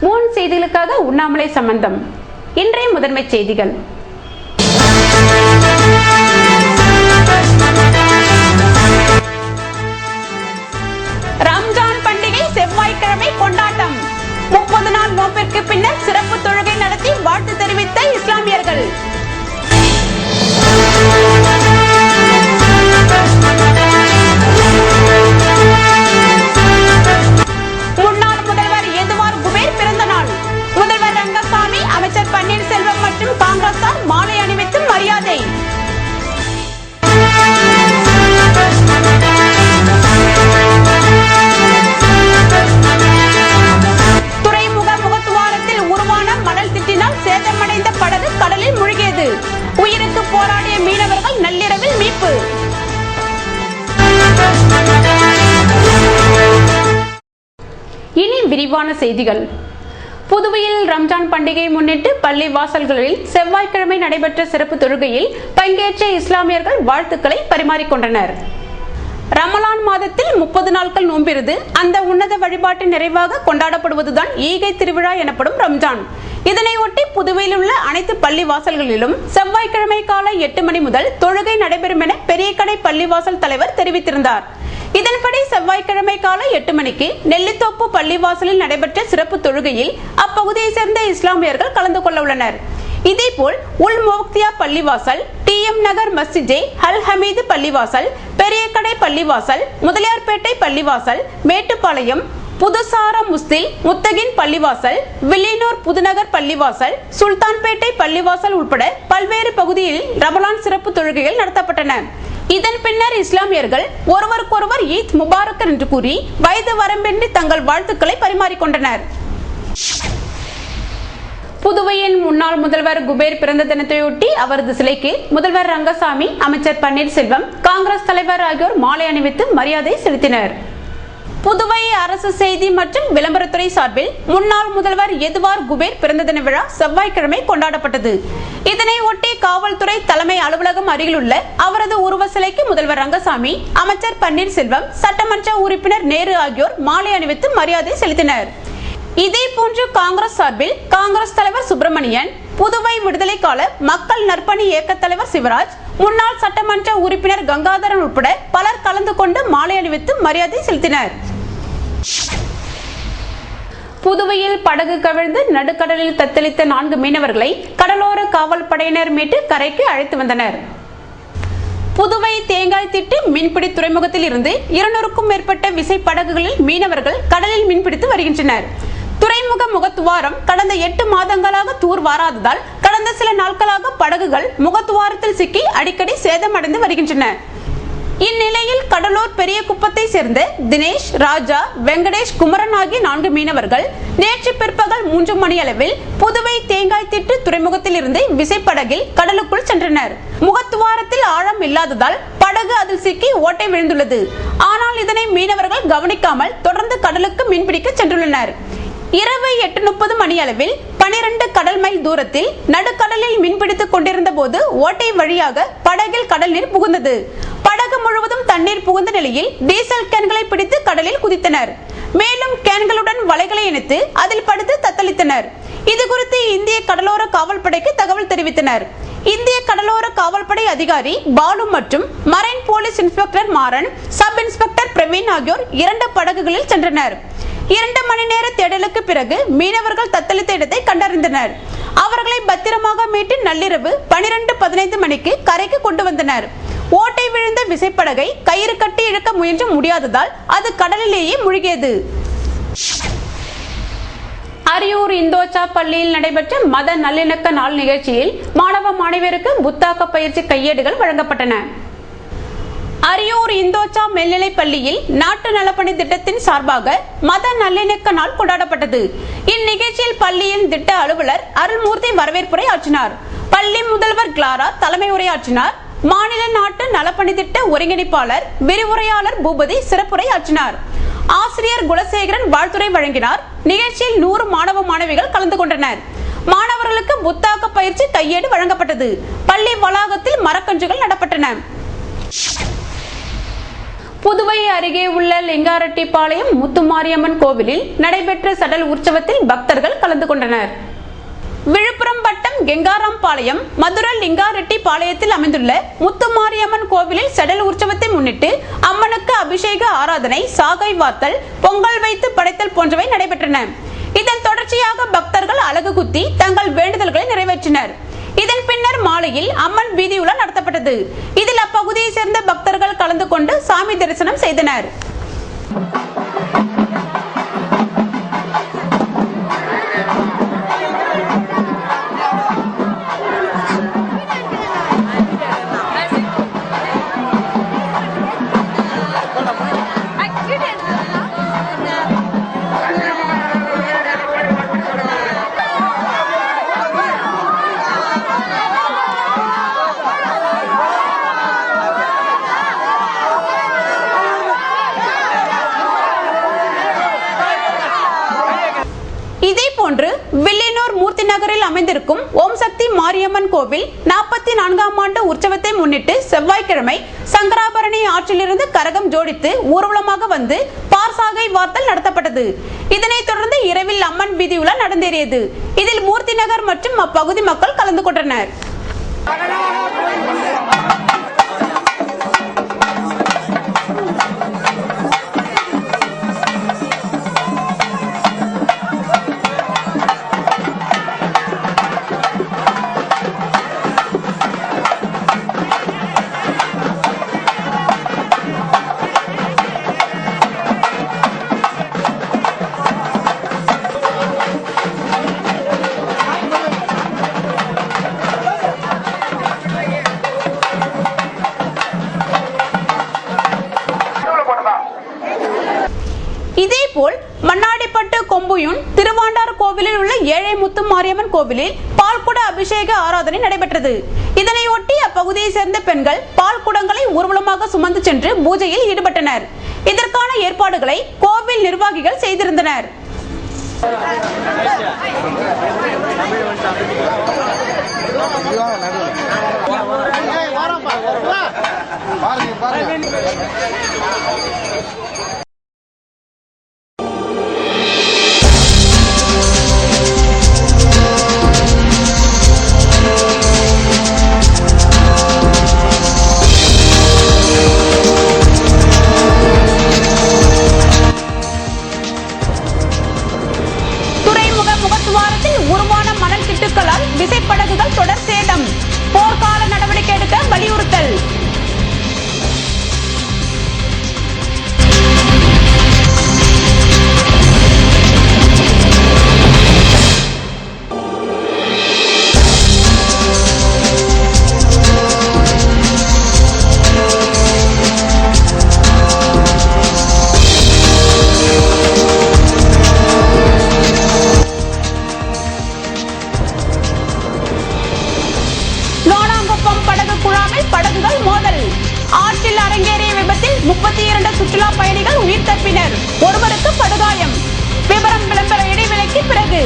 Moon செய்திகளுக்காக உண்ணாமலை சம்பந்தம். இன்றைய முதன்மை செய்திகள். ரம்ஜான் பண்டிகை செவ்வாய்க்கிழமை கொண்டாட்டம். 30 நாள் நோம்பிற்கு பின்னர் சிறப்பு தொழுகை நடத்தி வாழ்த்து தெரிவித்த இஸ்லாமியர்கள். முன்னாள் முதல்வர் எதுவார் குபேர் பிறந்த நாள். முதல்வர் ரங்கசாமி, அமைச்சர் பன்னீர்செல்வம் மற்றும் காங்கிரசார் மாலை அணிவித்து மரியாதை. துறைமுக முகத்துவாரத்தில் உருவான மணல் திட்டினால் சேதமடைந்த படகு கடலில் மூழ்கியது. உயிருக்கு போராடிய மீனவர்கள் நள்ளிரவில் மீட்பு. இனி விரிவான செய்திகள். புதுவையில் ரம்ஜான் பண்டிகையை முன்னிட்டு பள்ளி வாசல்களில் செவ்வாய்க்கிழமை நடைபெற்ற சிறப்பு தொழுகையில் பங்கேற்ற இஸ்லாமியர்கள் வாழ்த்துக்களை பரிமாறிக்கொண்டனர். ரமலான் மாதத்தில் 30 நாட்கள் நோம்பிருது அந்த உன்னத வழிபாட்டின் நிறைவாக கொண்டாடப்படுவதுதான் ஈகை திருவிழா எனப்படும் ரம்ஜான். இதனையொட்டி புதுவையில் உள்ள அனைத்து பள்ளி வாசல்களிலும் செவ்வாய்க்கிழமை காலை 8 மணி முதல் தொழுகை நடைபெறும் என பெரியகடை பள்ளிவாசல் தலைவர் தெரிவித்திருந்தார். இதன்படி செவ்வாய்க்கிழமை காலை 8 மணிக்கு நெல்லித்தோப்பு பள்ளிவாசலில் நடைபெற்ற சிறப்பு தொழுகையில் அப்பகுதியை சேர்ந்த இஸ்லாமியர்கள் கலந்து கொள்ள உள்ளனர். இதேபோல் உல் மோக்தியா பள்ளிவாசல், TM நகர் மஸ்ஜித் அல் ஹமீது பள்ளிவாசல், பெரியகடை பள்ளிவாசல், முதலியார்பேட்டை பள்ளிவாசல், மேட்டுப்பாளையம், புதுசார முஸ்தில் முத்தகின் பள்ளிவாசல், வில்லியனூர் புதுநகர் பள்ளிவாசல், சுல்தான்பேட்டை பள்ளிவாசல் உட்பட பல்வேறு பகுதியில் ரமலான் சிறப்பு தொழுகைகள் நடத்தப்பட்டன. இதன் பின்னர் இஸ்லாமியர்கள் ஒருவருக்கொருவர் ஈத் முபாரக் என்று கூறி வயது வரம்பின்றி தங்கள் வாழ்த்துக்களை பரிமாறிக்கொண்டனர். புதுவையின் முன்னாள் முதல்வர் குபேர் பிறந்த தினத்தையொட்டி அவரது சிலைக்கு முதல்வர் ரங்கசாமி, அமைச்சர் பன்னீர்செல்வம், காங்கிரஸ் தலைவர் ஆகியோர் மாலை அணிவித்து மரியாதை செலுத்தினர். புதுவை அரசு செய்தி மற்றும் விளம்பரத்துறை சார்பில் முன்னாள் முதல்வர் எதுவார் குபேர் பிறந்த தின விழா செவ்வாய்க்கிழமை கொண்டாடப்பட்டது. இதனை ஒட்டி காவல்துறை தலைமை அலுவலகம் அருகிலுள்ள அவரது உருவ சிலைக்கு முதல்வர் ரங்கசாமி, அமைச்சர் பன்னீர்செல்வம், சட்டமன்ற உறுப்பினர் நேரு ஆகியோர் மாலை அணிவித்து மரியாதை செலுத்தினர். இதேபோன்று காங்கிரஸ் சார்பில் காங்கிரஸ் தலைவர் சுப்பிரமணியன், புதுவை விடுதலை கால மக்கள் நற்பணி இயக்க தலைவர் சிவராஜ், முன்னாள் சட்டமன்ற உறுப்பினர் கங்காதரன் உட்பட பலர் கலந்து கொண்டு மாலை அணிவித்து மரியாதை செலுத்தினர். புதுவையில் படகு கவிழ்ந்து நடுக்கடலில் தத்தளித்த 4 மீனவர்களை கடலோர காவல் படையினர் மீட்டு கரைக்கு அழைத்து வந்தனர். புதுவை தேங்காய் திட்டு மீன்பிடி துறைமுகத்தில் இருந்து 200க்கும் மேற்பட்ட விசைப்படகுகளில் மீனவர்கள் கடலில் மீன்பிடித்து வருகின்றனர். துறைமுக முகத்துவாரம் கடந்த 8 மாதங்களாக தூர் வாராததால் கடந்த சில நாட்களாக படகுகள் முகத்துவாரத்தில் சிக்கி அடிக்கடி சேதமடைந்து வருகின்றன. இந்நிலையில் கடலூர் பெரிய குப்பத்தை சேர்ந்த தினேஷ், ராஜா, வெங்கடேஷ், குமரன் ஆகிய 4 மீனவர்கள் நேற்று பிற்பகல் 3 மணி அளவில் புதுவை தேங்காய் திட்டு துறைமுகத்தில் இருந்து விசைப்படகில் கடலுக்குள் சென்றனர். முகத்துவாரத்தில் ஆழம் இல்லாததால் படகு அதில் சிக்கி ஓட்டை விழுந்துள்ளது. ஆனால் இதனை மீனவர்கள் கவனிக்காமல் தொடர்ந்து கடலுக்கு மீன்பிடிக்க சென்றுள்ளனர். இரவு 8:30 மணி அளவில் 12 கடல் மைல் தூரத்தில் நடுக்கடலில் மீன்பிடித்துக் கொண்டிருந்த போது ஓட்டை வழியாக படகில் கடல் நீர் புகுந்தது. படகு முழுவதும் தண்ணீர் புகுந்த நிலையில் டீசல் கேன்களை பிடித்து கடலில் குதித்தனர். மேலும் கேன்களுடன் வலைகளை இணைத்து அதில் படுத்து தத்தளித்தனர். இதுகுறித்து இந்திய கடலோர காவல்படைக்கு தகவல் தெரிவித்தனர். இந்திய கடலோர காவல்படை அதிகாரி பாலு மற்றும் marine police inspector Maran, sub inspector Praveen ஆகியோர் 2 படகுகளில் சென்றனர். 2 மணி நேர தேடலுக்கு பிறகு மீனவர்கள் தத்தளித்த இடத்தை கண்டறிந்தனர். அவர்களை பத்திரமாக மீட்டு நள்ளிரவு 12:15 மணிக்கு கரைக்கு கொண்டு வந்தனர். ஓட்டை விழுந்த விசைப்படகை கயிறு கட்டி இழுக்க முயன்ற முடியாததால் அது கடலிலேயே மூழ்கியது. அரியூர் இந்தோச்சா பள்ளியில் நடைபெற்ற மத நல்லிணக்க நாள் நிகழ்ச்சியில் மாணவ மாணவியருக்கு புத்தாக்க பயிற்சி கையேடுகள் வழங்கப்பட்டன. அரியூர் இந்தோச்சா மேல்நிலைப் பள்ளியில் நாட்டு நலப்பணி திட்டத்தின் சார்பாக மத நல்லிணக்க நாள் கொண்டாடப்பட்டது. இந்நிகழ்ச்சியில் பள்ளியின் திட்ட அலுவலர் அருள்மூர்த்தி வரவேற்புரை ஆற்றினார். பள்ளி முதல்வர் கிளாரா தலைமை உரையாற்றினார். மாநில நாட்டு நலப்பணி திட்ட ஒருங்கிணைப்பாளர் விரிவுரையாளர் பூபதி சிறப்புரை ஆற்றினார். ஆசிரியர் குலசேகரன் வாழ்த்துரை வழங்கினார். நிகழ்ச்சியில் 100 மாணவ மாணவிகள் கலந்து கொண்டனர். மாணவர்களுக்கு புத்தாக்க பயிற்சி கையேடு வழங்கப்பட்டது. பள்ளி வளாகத்தில் மரக்கன்றுகள் நடப்பட்டன. புதுவை அருகே உள்ள லிங்காரெட்டிப்பாளையம் முத்துமாரியம்மன் கோவிலில் நடைபெற்ற சடல் உற்சவத்தில் பக்தர்கள் கலந்து கொண்டனர். விழுப்புரம் வட்டம் கெங்காராம்பாளையம் மதுரை லிங்காரெட்டிப்பாளையத்தில் அமைந்துள்ள முத்துமாரியம்மன் கோவிலில் சடல் உற்சவத்தை முன்னிட்டு அம்மனுக்கு அபிஷேக ஆராதனை, சாகை வார்த்தல், பொங்கல் வைத்து படைத்தல் போன்றவை நடைபெற்றன. இதன் தொடர்ச்சியாக பக்தர்கள் அலகு குத்தி தங்கள் வேண்டுதல்களை நிறைவேற்றினர். இதன் பின்னர் மாலையில் அம்மன் வீதியுலா நடத்தப்பட்டது. இதில் அப்பகுதியை சேர்ந்த பக்தர்கள் கலந்து கொண்டு சாமி தரிசனம் செய்தனர். இதேபோன்று வில்லியனூர் மூர்த்தி நகரில் அமைந்திருக்கும் ஓம் சக்தி மாரியம்மன் கோவில் 44ஆம் ஆண்டு உற்சவத்தை முன்னிட்டு செவ்வாய்க்கிழமை சங்கராபரணி ஆற்றிலிருந்து கரகம் ஜோடித்து ஊர்வலமாக வந்து பார்சாகை வார்த்தல் நடத்தப்பட்டது. இதனைத் தொடர்ந்து இரவில் அம்மன் வீதியுலா நடந்தேறியது. இதில் மூர்த்தி நகர் மற்றும் அப்பகுதி மக்கள் கலந்து கொண்டனர். இதேபோல் மண்ணாடிப்பட்டு கொம்புயூன் திருவாண்டார் கோவிலில் உள்ள ஏழை முத்து மாரியம்மன் கோவிலில் பால்குட அபிஷேக ஆராதனை நடைபெற்றது. இதனையொட்டி அப்பகுதியை சேர்ந்த பெண்கள் பால் குடங்களை ஊர்வலமாக சுமந்து சென்று பூஜையில் ஈடுபட்டனர். இதற்கான ஏற்பாடுகளை கோவில் நிர்வாகிகள் செய்திருந்தனர். உருவான மணல் திட்டுக்களால் விசைப்படகுகள் தொடர் சேதம். போர்க்கால நடவடிக்கை எடுக்க வலியுறுத்தல். படகுகள் மோதல். ஆற்றில் அரங்கேறிய விபத்தில் 32 சுற்றுலா பயணிகள் உயிர் தப்பினர். ஒருவருக்கு படுகாயம். விவரம் விளம்பர இடைவேளைக்கு பிறகு.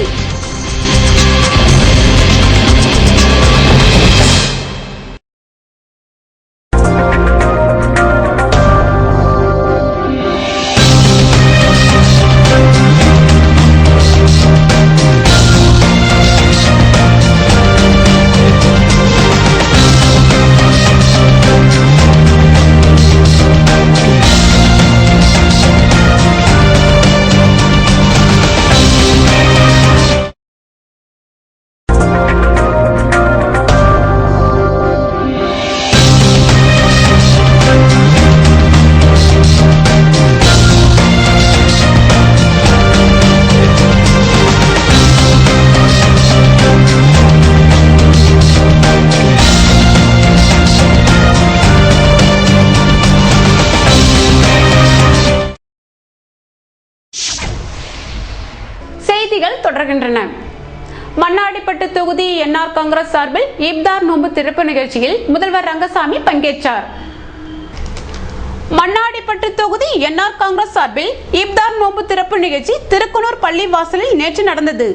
செய்திகள் தொடர்கின்றன. மண்ணாடிப்பட்டு தொகுதி என்ஆர் காங்கிரஸ் சார்பில் இப்தார் நோன்பு திறப்பு நிகழ்ச்சியில் முதல்வர் ரங்கசாமி பங்கேற்றார். மண்ணாடிப்பட்டு தொகுதி என்ஆர் காங்கிரஸ் சார்பில் இப்தார் நோன்பு திறப்பு நிகழ்ச்சி திருக்குனூர் பள்ளி வாசலில் நேற்று நடந்தது.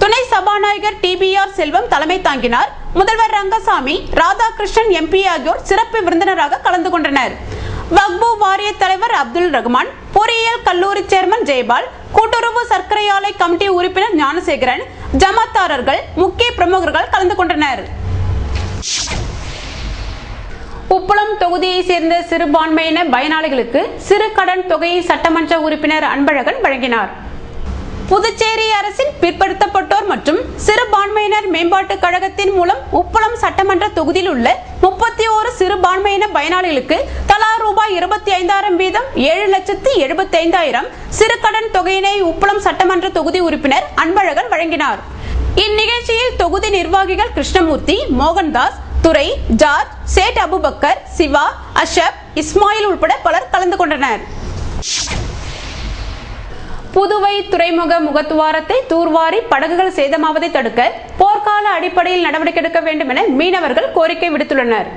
துணை சபாநாயகர் டிபிஆர் செல்வம் தலைமை தாங்கினார். முதல்வர் ரங்கசாமி, ராதாகிருஷ்ணன் எம்பி ஆகியோர் சிறப்பு விருந்தினராக கலந்து கொண்டனர். வக்பு வாரிய தலைவர் அப்துல் ரஹ்மான், பொறியியல் கல்லூரி சேர்மன் ஜெயபால், கூட்டுறவு சர்க்கரை ஆலை கமிட்டி உறுப்பினர் ஞானசேகரன், ஜமாத்தாரர்கள், முக்கிய பிரமுகர்கள் கலந்து கொண்டனர். உப்பளம் தொகுதியை சேர்ந்த சிறுபான்மையின பயனாளிகளுக்கு சிறு கடன் தொகையை சட்டமன்ற உறுப்பினர் அன்பழகன் வழங்கினார். புதுச்சேரி அரசின் பிற்படுத்தப்பட்டோர் மற்றும் சிறுபான்மையினர் மேம்பாட்டுக் கழகத்தின் மூலம் உப்பளம் சட்டமன்ற தொகுதியில் உள்ள 31 சிறுபான்மையின பயனாளிகளுக்கு தலா ரூபாய் 25,000 வீதம் 7,75,000 சிறு கடன் தொகையினை உப்பளம் சட்டமன்ற தொகுதி உறுப்பினர் அன்பழகன் வழங்கினார். இந்நிகழ்ச்சியில் தொகுதி நிர்வாகிகள் கிருஷ்ணமூர்த்தி, மோகன்தாஸ், துரை, ஜார்ஜ், சேட் அபுபக்கர், சிவா, அஷப், இஸ்மாயில் உட்பட பலர் கலந்து கொண்டனர். புதுவை துறைமுக முகத்துவாரத்தை தூர்வாரி படகுகள் சேதமாவதை தடுக்க போர்க்கால அடிப்படையில் நடவடிக்கை எடுக்க வேண்டும் என மீனவர்கள் கோரிக்கை விடுத்துள்ளனர்.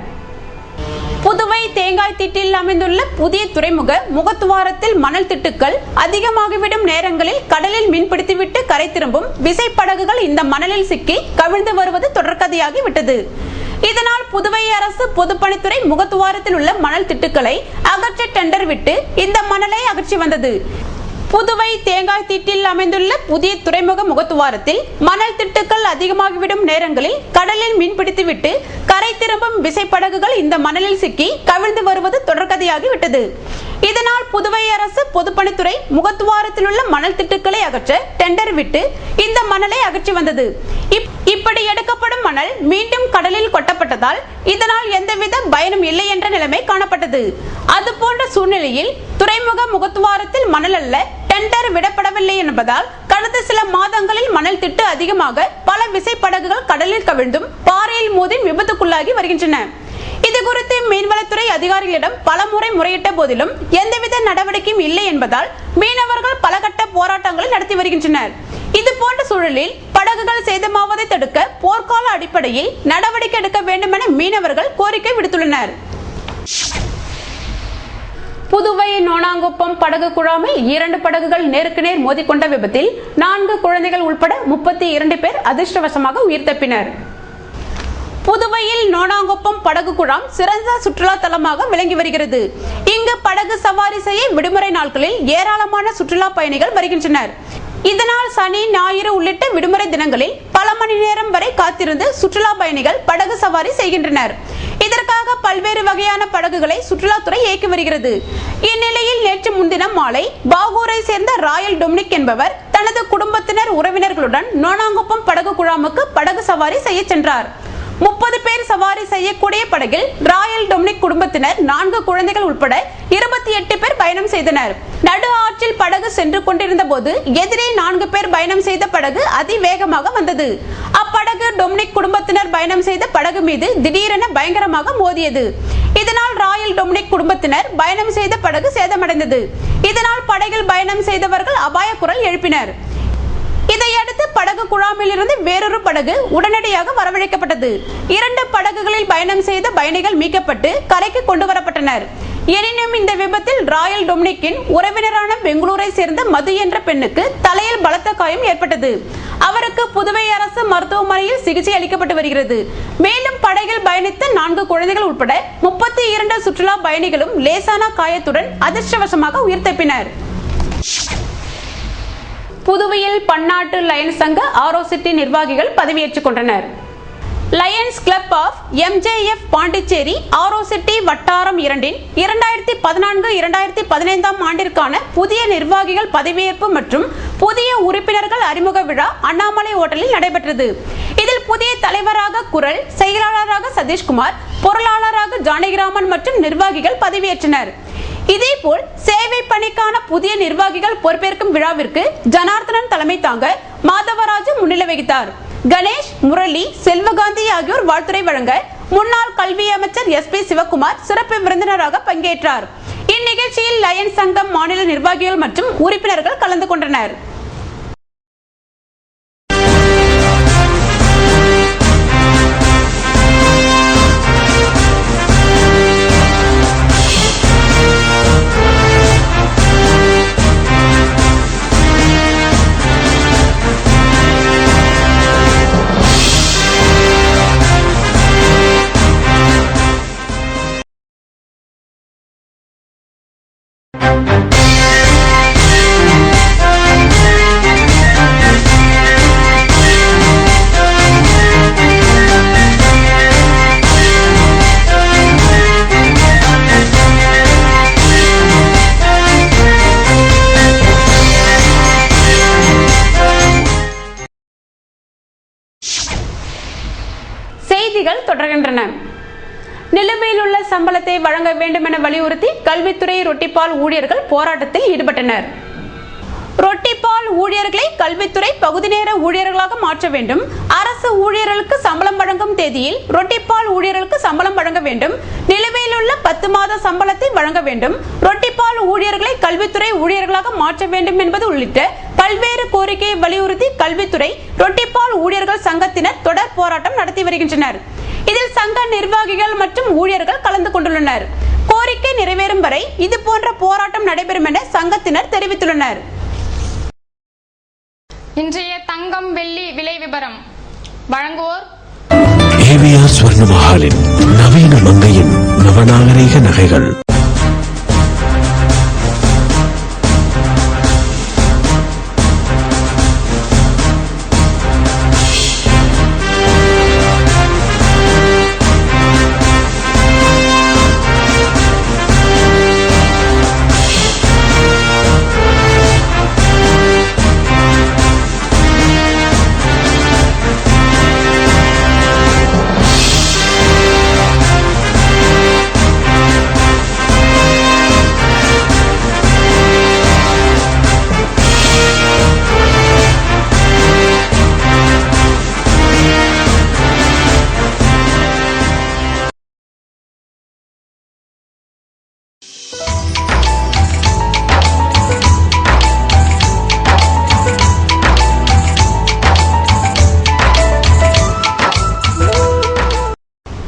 புதுவை தேங்காய் திட்டில் அமைந்துள்ள புதிய துறைமுக முகத்துவாரத்தில் மணல் திட்டுக்கள் அதிகமாகிவிடும் நேரங்களில் கடலில் மீன்பிடித்துவிட்டு கரை திரும்பும் விசைப்படகுகள் இந்த மணலில் சிக்கி கவிழ்ந்து வருவது தொடர்கதையாகி விட்டது. இதனால் புதுவை அரசு பொதுப்பணித்துறை முகத்துவாரத்தில் உள்ள மணல் திட்டுக்களை அகற்ற டெண்டர் விட்டு இந்த மணலை அகற்றி வந்தது. புதுவை தேங்காய் திட்டில் அமைந்துள்ள புதிய துறைமுக முகத்துவாரத்தில் மணல் திட்டுக்கள் அதிகமாகிவிடும் நேரங்களில் கடலில் மீன்பிடித்துவிட்டு கரை திரும்பும் விசைப்படகுகள் இந்த மணலில் சிக்கி கவிழ்ந்து வருவது தொடர்கதையாகி விட்டது. இதனால் புதுவை அரசு பொதுப்பணித்துறை முகத்துவாரத்தில் உள்ள மணல் திட்டுக்களை அகற்ற டெண்டர் விட்டு இந்த மணலை அகற்றி வந்தது. இப்படி எடுக்கப்படும் மணல் மீண்டும் கடலில் கொட்டப்பட்டதால் இதனால் எந்தவித பயனும் இல்லை என்ற நிலைமை காணப்பட்டது. அதுபோன்ற சூழ்நிலையில் துறைமுக முகத்துவாரத்தில் மணல் அல்ல டெண்டர் விடப்படவில்லை என்பதால் கடந்த சில மாதங்களில் மணல் திட்டு அதிகமாக பல விசைப்படகுகள் கடலில் கவிழ்ந்தும் பாறையில் மோதி விபத்துக்குள்ளாகி வருகின்றன. இதுகுறித்து மீன்வளத்துறை அதிகாரிகளிடம் பலமுறை முறையிட்ட போதிலும் எந்தவித நடவடிக்கையும் இல்லை என்பதால் மீனவர்கள் பல கட்ட போராட்டங்களை நடத்தி வருகின்றனர். இதுபோன்ற சூழலில் படகுகள் சேதமாவதை தடுக்க போர்க்கால அடிப்படையில் நடவடிக்கை எடுக்க வேண்டும் என மீனவர்கள் கோரிக்கை விடுத்துள்ளனர். புதுவை நோனாங்குப்பம் படகு குழாமில் 2 படகுகள் நேருக்கு நேர் மோதிக்கொண்ட விபத்தில் 4 குழந்தைகள் உட்பட 32 பேர் அதிர்ஷ்டவசமாக உயிர் தப்பினர். புதுவையில் நோனாங்குப்பம் படகு குழாம் சிறந்த சுற்றுலா தலமாக விளங்கி வருகிறது. இங்கு படகு சவாரி செய்ய விடுமுறை நாட்களில் ஏராளமான சுற்றுலா பயணிகள் வருகின்றனர். இதனால் சனி, ஞாயிறு உள்ளிட்ட விடுமுறை தினங்களில் பல மணி நேரம் வரை காத்திருந்து சுற்றுலா பயணிகள் படகு சவாரி செய்கின்றனர். இதற்காக பல்வேறு வகையான படகுகளை சுற்றுலாத்துறை இயக்கி வருகிறது. இந்நிலையில் நேற்று முன்தினம் மாலை பாகூரை சேர்ந்த ராயல் டொமினிக் என்பவர் தனது குடும்பத்தினர் உறவினர்களுடன் நோனாங்குப்பம் படகு குழாமுக்கு படகு சவாரி செய்ய சென்றார். 30 பேர் சவாரி செய்யக்கூடிய படகில் ராயல் டொமினிக் குடும்பத்தினர் 4 குழந்தைகள் உட்பட 28 பேர் பயணம் செய்தனர். நடு ஆற்றில் படகு சென்று கொண்டிருந்த போது எதிரே 4 பேர் பயணம் செய்த படகு அதிவேகமாக வந்தது. அப்படகு டொமினிக் குடும்பத்தினர் பயணம் செய்த படகு மீது திடீரென பயங்கரமாக மோதியது. இதனால் ராயல் டொமினிக் குடும்பத்தினர் பயணம் செய்த படகு சேதமடைந்தது. இதனால் படகில் பயணம் செய்தவர்கள் அபாய குரல் எழுப்பினர். இதையடுத்து படகு குழாமில் இருந்து வேறொரு படகு உடனடியாக வரவழைக்கப்பட்டது. 2 படகுகளில் பயணம் செய்த பயணிகள் மீட்கப்பட்டு கரைக்கு கொண்டு வரப்பட்டனர். எனினும் இந்த விபத்தில் ராயல் டொமினிக்கின் உறவினரான பெங்களூரை சேர்ந்த மது என்ற பெண்ணுக்கு தலையில் பலத்த காயம் ஏற்பட்டது. அவருக்கு புதுவை அரசு மருத்துவமனையில் சிகிச்சை அளிக்கப்பட்டு வருகிறது. மேலும் படகில் பயணித்த 4 குழந்தைகள் உட்பட 32 சுற்றுலா பயணிகளும் லேசான காயத்துடன் அதிர்ஷ்டவசமாக உயிர் தப்பினர். புதுவையில் பன்னாட்டு லயன்ஸ் சங்க ஆரோசிட்டி நிர்வாகிகள் பதவியேற்றுக் கொண்டனர். Lions Club of MJF Pondicherry Aurocity வட்டாரம் 2 2014-2015 ஆண்டிற்கான புதிய நிர்வாகிகள் பதவியேற்பு மற்றும் புதிய உறுப்பினர்கள் அறிமுக விழா அண்ணாமலை ஹோட்டலில் நடைபெற்றது. இதில் புதிய தலைவராக குரல், செயலாளராக சதீஷ்குமார், பொருளாளராக ஜானகிராமன் மற்றும் நிர்வாகிகள் பதவியேற்றனர். இதேபோல் சேவை பணிக்கான புதிய நிர்வாகிகள் பொறுப்பேற்கும் விழாவிற்கு ஜனார்தனன் தலைமை தாங்க மாதவராஜு முன்னிலை வகித்தார். கணேஷ், முரளி, செல்வகாந்தி ஆகியோர் வாழ்த்துரை வழங்க முன்னாள் கல்வி அமைச்சர் SP சிவகுமார் சிறப்பு விருந்தினராக பங்கேற்றார். இந்நிகழ்ச்சியில் லயன்ஸ் சங்கம் மாநில நிர்வாகிகள் மற்றும் உறுப்பினர்கள் கலந்து கொண்டனர். செய்திகள் தொடர்கின்றன. நிலுவையில் உள்ள சம்பளத்தை வழங்க வேண்டும் என வலியுறுத்தி கல்வித்துறை ரொட்டிப்பால் ஊழியர்கள் போராட்டத்தில் ஈடுபட்டனர். ரொட்டிப்பால் ஊழியர்களை கல்வித்துறை பகுதி நேர ஊழியர்களாக மாற்ற வேண்டும். அரசு ஊழியர்களுக்கு சம்பளம் வழங்கும் தேதியில் ரொட்டிப்பால் ஊழியர்களுக்கு சம்பளம் வழங்க வேண்டும். நிலுவையில் உள்ள 10 மாத சம்பளத்தை வழங்க வேண்டும். ரொட்டிப்பால் ஊழியர்களை கல்வித்துறை ஊழியர்களாக மாற்ற வேண்டும் என்பது உள்ளிட்ட பல்வேறு கோரிக்கையை வலியுறுத்தி கல்வித்துறை ரொட்டிப்பால் ஊழியர்கள் சங்கத்தினர் தொடர் போராட்டம் நடத்தி வருகின்றனர். இதில் சங்க நிர்வாகிகள் மற்றும் ஊழியர்கள் கலந்து கொண்டுள்ளனர். கோரிக்கை நிறைவேறும் வரை இதுபோன்ற போராட்டம் நடைபெறும் என சங்கத்தினர் தெரிவித்துள்ளனர். இன்றைய தங்கம் வெள்ளி விலை விபரம் வழங்குவோர் ஏவிஆர் ஸ்வர்ண மஹாலின் நவீன மங்கையின் நவநாகரிக நகைகள்.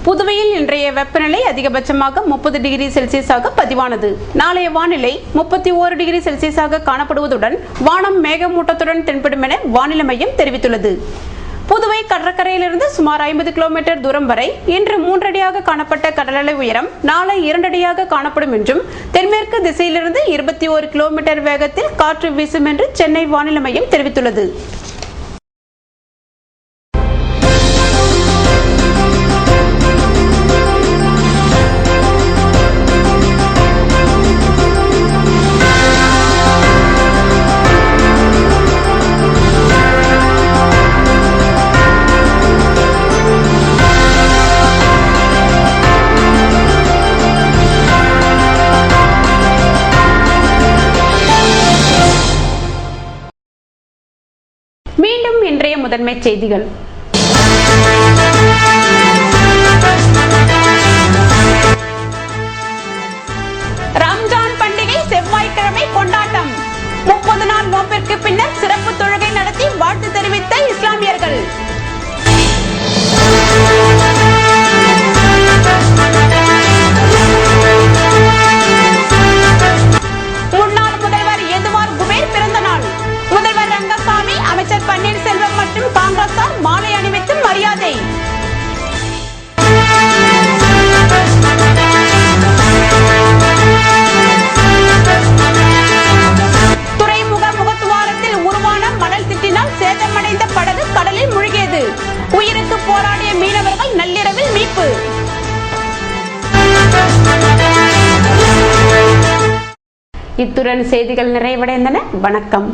புதுவையில் இன்றைய வெப்பநிலை அதிகபட்சமாக 30 டிகிரி செல்சியஸாக பதிவானது. நாளைய வானிலை 31 டிகிரி செல்சியஸாக காணப்படுவதுடன் வானம் மேகமூட்டத்துடன் தென்படும் என வானிலை மையம் தெரிவித்துள்ளது. புதுவை கடற்கரையிலிருந்து சுமார் 50 கிலோமீட்டர் தூரம் வரை இன்று 3 அடியாக காணப்பட்ட கடலலை உயரம் நாளை 2 அடியாக காணப்படும் என்றும் தென்மேற்கு திசையிலிருந்து 21 கிலோமீட்டர் வேகத்தில் காற்று வீசும் என்று சென்னை வானிலை மையம் தெரிவித்துள்ளது. மீண்டும் இன்றைய முதன்மை செய்திகள். ரம்ஜான் பண்டிகை செவ்வாய்க்கிழமை கொண்டாட்டம். 30 நாள் நோம்பிற்கு பின்னர் சிறப்பு தொழுகை நடத்தி வாழ்த்து தெரிவித்த இஸ்லாமியர்கள். முன்னாள் முதல்வர் எதுவார் குபேர் பிறந்த நாள். முதல்வர் ரங்கசாமி, அமைச்சர் பன்னீர்செல்வம் மற்றும் காங்கிரசார் மாலை அணிவித்து மரியாதை. துறைமுக முகத்துவாரத்தில் உருவான மணல் திட்டினால் சேதமடைந்த படகு கடலில் மூழ்கியது. உயிருக்கு போராடிய மீனவர்கள் நள்ளிரவில் மீட்பு. இத்துடன் செய்திகள் நிறைவடைந்தன. வணக்கம்.